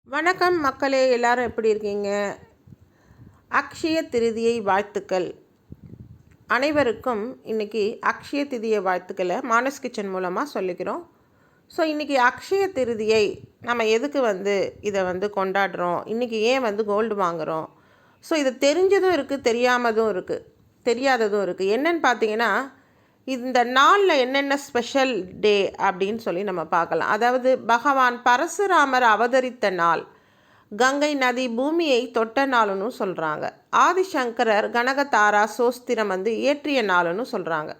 வணக்கம் மக்களே, எல்லாரும் எப்படி இருக்கீங்க? அக்ஷய திருதியை வாழ்த்துக்கள். அனைவருக்கும் இன்றைக்கி அக்ஷய திருதியை வாழ்த்துக்களை மானஸ் கிச்சன் மூலமாக சொல்லிக்கிறோம். ஸோ இன்றைக்கி அக்ஷய திருதியை நம்ம எதுக்கு இதை கொண்டாடுறோம், இன்றைக்கி ஏன் கோல்டு வாங்குகிறோம்? ஸோ இது தெரிஞ்சதும் இருக்குது, தெரியாததும் இருக்குது. என்னன்னு பார்த்தீங்கன்னா, இந்த நாளில் என்னென்ன ஸ்பெஷல் டே அப்படின்னு சொல்லி நம்ம பார்க்கலாம். அதாவது பகவான் பரசுராமர் அவதரித்த நாள், கங்கை நதி பூமியை தொட்ட நாளுன்னு சொல்கிறாங்க. ஆதிசங்கரர் கனகதாரா சோஸ்திரம் இயற்றிய நாளுன்னு சொல்கிறாங்க.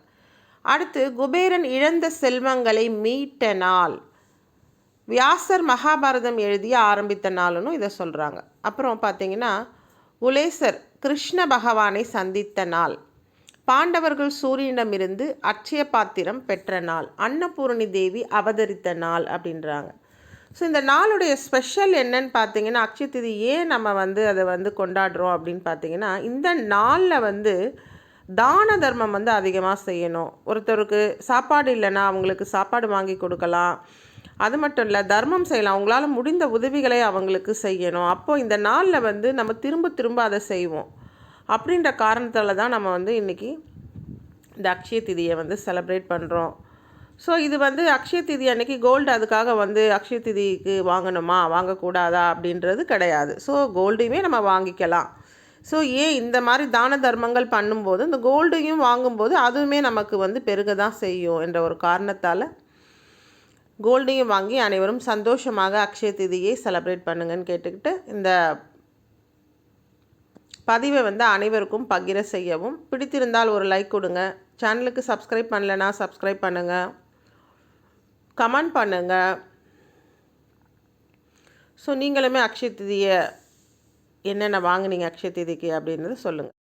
அடுத்து குபேரன் இழந்த செல்வங்களை மீட்ட நாள், வியாசர் மகாபாரதம் எழுதிய ஆரம்பித்த நாளுன்னு இதை சொல்கிறாங்க. அப்புறம் பார்த்திங்கன்னா, உலேசர் கிருஷ்ண பகவானை சந்தித்த நாள், பாண்டவர்கள் சூரியனிடமிருந்து அட்சய பாத்திரம் பெற்ற நாள், அன்னபூரணி தேவி அவதரித்த நாள் அப்படின்றாங்க. ஸோ இந்த நாளுடைய ஸ்பெஷல் என்னன்னு பார்த்தீங்கன்னா, அக்ஷய திதி ஏன் நம்ம அதை கொண்டாடுறோம் அப்படின்னு பார்த்தீங்கன்னா, இந்த நாளில் தான தர்மம் அதிகமாக செய்யணும். ஒருத்தருக்கு சாப்பாடு இல்லைன்னா அவங்களுக்கு சாப்பாடு வாங்கி கொடுக்கலாம். அது மட்டும் இல்லை, தர்மம் செய்யலாம். அவங்களால முடிந்த உதவிகளை அவங்களுக்கு செய்யணும். அப்போது இந்த நாளில் நம்ம திரும்ப திரும்ப அதை செய்வோம். அப்படின்ற காரணத்தால் தான் நம்ம இன்றைக்கி இந்த அக்ஷய திதியை செலிப்ரேட் பண்ணுறோம். ஸோ இது அக்ஷய திதி அன்றைக்கி கோல்டு அதுக்காக அக்ஷய திதிக்கு வாங்கணுமா வாங்கக்கூடாதா அப்படின்றது கிடையாது. ஸோ கோல்டையுமே நம்ம வாங்கிக்கலாம். ஸோ ஏன் இந்த மாதிரி தான தர்மங்கள் பண்ணும்போது இந்த கோல்டையும் வாங்கும்போது அதுவுமே நமக்கு பெருக தான் செய்யும் என்ற ஒரு காரணத்தால் கோல்டையும் வாங்கி அனைவரும் சந்தோஷமாக அக்ஷய திதியை செலிப்ரேட் பண்ணுங்கன்னு கேட்டுக்கிட்டு, இந்த பதிவை அனைவருக்கும் பகிர செய்யவும். பிடித்திருந்தால் ஒரு லைக் கொடுங்க. சேனலுக்கு சப்ஸ்கிரைப் பண்ணலைன்னா சப்ஸ்கிரைப் பண்ணுங்கள், கமெண்ட் பண்ணுங்கள். ஸோ நீங்களுமே அக்ஷய திதியை என்னென்ன வாங்குனீங்க அக்ஷய திதிக்கு அப்படின்றத சொல்லுங்கள்.